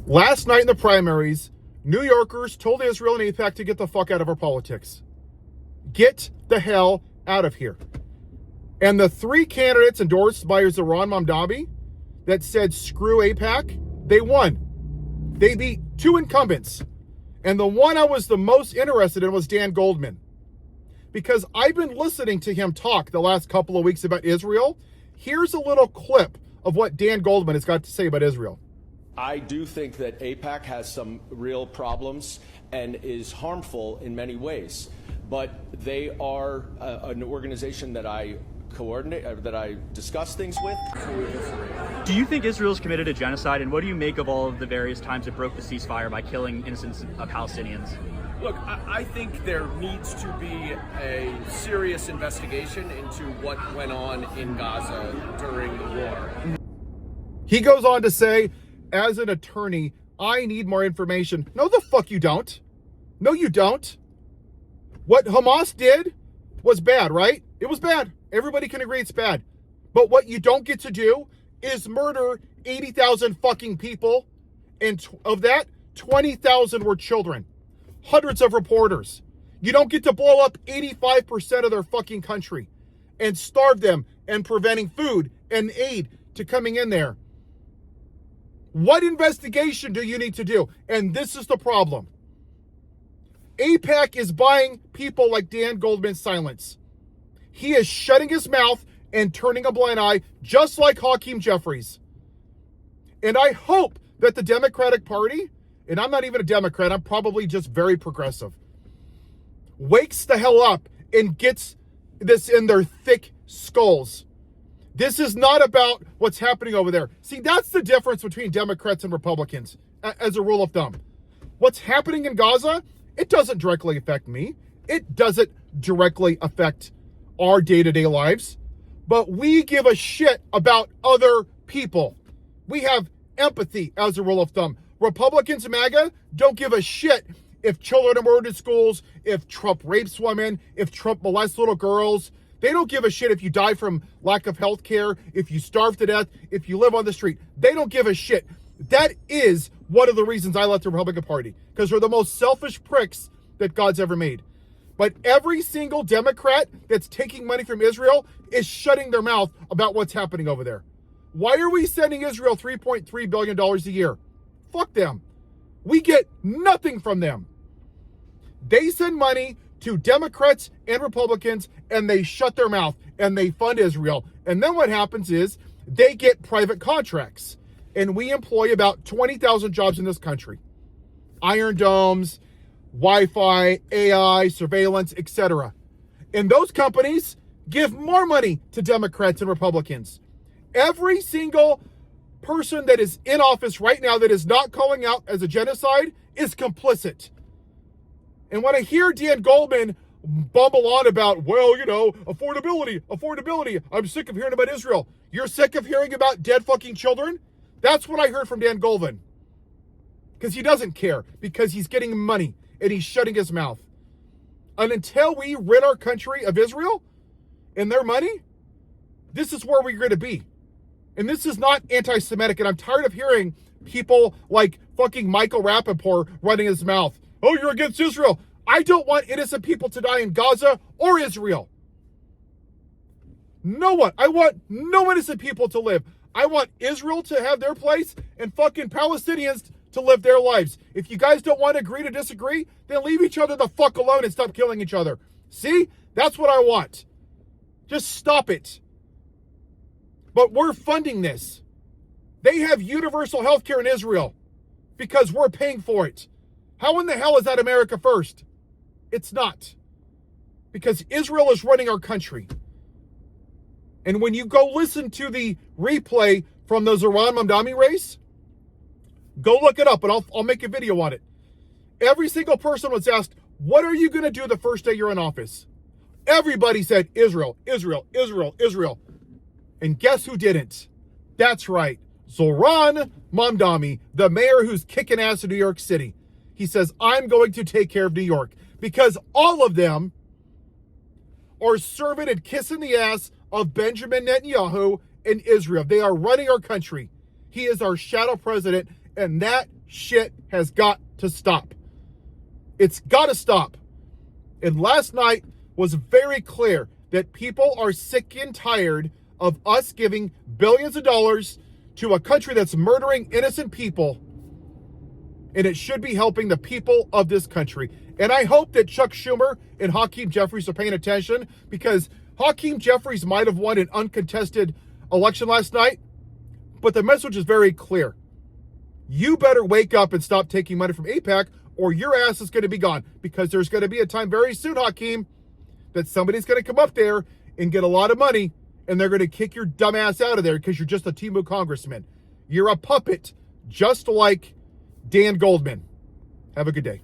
Last night in the primaries, New Yorkers told Israel and AIPAC to get the fuck out of our politics. Get the hell out of here. And the three candidates endorsed by Zoran Mamdani that said screw AIPAC, they won. They beat two incumbents. And the one I was the most interested in was Dan Goldman. Because I've been listening to him talk the last couple of weeks about Israel. Here's a little clip of what Dan Goldman has got to say about Israel. I do think that AIPAC has some real problems and is harmful in many ways. But they are an organization that I coordinate, that I discuss things with. Do you think Israel's committed a genocide, and what do you make of all of the various times it broke the ceasefire by killing innocent Palestinians? Look, I think there needs to be a serious investigation into what went on in Gaza during the war. He goes on to say, as an attorney, I need more information. No, the fuck you don't. No, you don't. What Hamas did was bad, right? It was bad. Everybody can agree it's bad. But what you don't get to do is murder 80,000 fucking people. And of that, 20,000 were children. Hundreds of reporters. You don't get to blow up 85% of their fucking country and starve them and preventing food and aid to coming in there. What investigation do you need to do? And this is the problem. AIPAC is buying people like Dan Goldman's silence. He is shutting his mouth and turning a blind eye, just like Hakeem Jeffries. And I hope that the Democratic Party, and I'm not even a Democrat, I'm probably just very progressive, wakes the hell up and gets this in their thick skulls. This is not about what's happening over there. See, that's the difference between Democrats and Republicans, as a rule of thumb. What's happening in Gaza, it doesn't directly affect me. It doesn't directly affect our day-to-day lives. But we give a shit about other people. We have empathy as a rule of thumb. Republicans and MAGA don't give a shit if children are murdered in schools, if Trump rapes women, if Trump molests little girls. They don't give a shit if you die from lack of health care, if you starve to death, if you live on the street. They don't give a shit. That is one of the reasons I left the Republican Party, because they're the most selfish pricks that God's ever made. But every single Democrat that's taking money from Israel is shutting their mouth about what's happening over there. Why are we sending Israel $3.3 billion a year? Fuck them. We get nothing from them. They send money to Democrats and Republicans, and they shut their mouth, and they fund Israel. And then what happens is they get private contracts. And we employ about 20,000 jobs in this country. Iron domes, Wi-Fi, AI, surveillance, etc. And those companies give more money to Democrats and Republicans. Every single person that is in office right now that is not calling out as a genocide is complicit. And when I hear Dan Goldman bumble on about, well, you know, affordability, I'm sick of hearing about Israel. You're sick of hearing about dead fucking children? That's what I heard from Dan Goldman. Because he doesn't care, because he's getting money and he's shutting his mouth. And until we rid our country of Israel and their money, this is where we're going to be. And this is not anti-Semitic, and I'm tired of hearing people like fucking Michael Rappaport running his mouth. Oh, you're against Israel. I don't want innocent people to die in Gaza or Israel. No one. I want no innocent people to live. I want Israel to have their place and fucking Palestinians to live their lives. If you guys don't want to agree to disagree, then leave each other the fuck alone and stop killing each other. See? That's what I want. Just stop it. But we're funding this. They have universal health care in Israel because we're paying for it. How in the hell is that America first? It's not. Because Israel is running our country. And when you go listen to the replay from the Zoran Mamdani race, go look it up and I'll make a video on it. Every single person was asked, what are you going to do the first day you're in office? Everybody said Israel, Israel, Israel, Israel. And guess who didn't? That's right. Zoran Mamdani, the mayor who's kicking ass in New York City. He says, I'm going to take care of New York. Because all of them are serving and kissing the ass of Benjamin Netanyahu in Israel. They are running our country. He is our shadow president, and that shit has got to stop. It's got to stop. And last night was very clear that people are sick and tired of us giving billions of dollars to a country that's murdering innocent people. And it should be helping the people of this country. And I hope that Chuck Schumer and Hakeem Jeffries are paying attention, because Hakeem Jeffries might have won an uncontested election last night, but the message is very clear. You better wake up and stop taking money from AIPAC, or your ass is going to be gone, because there's going to be a time very soon, Hakeem, that somebody's going to come up there and get a lot of money, and they're going to kick your dumb ass out of there because you're just a Timu congressman. You're a puppet, just like Dan Goldman. Have a good day.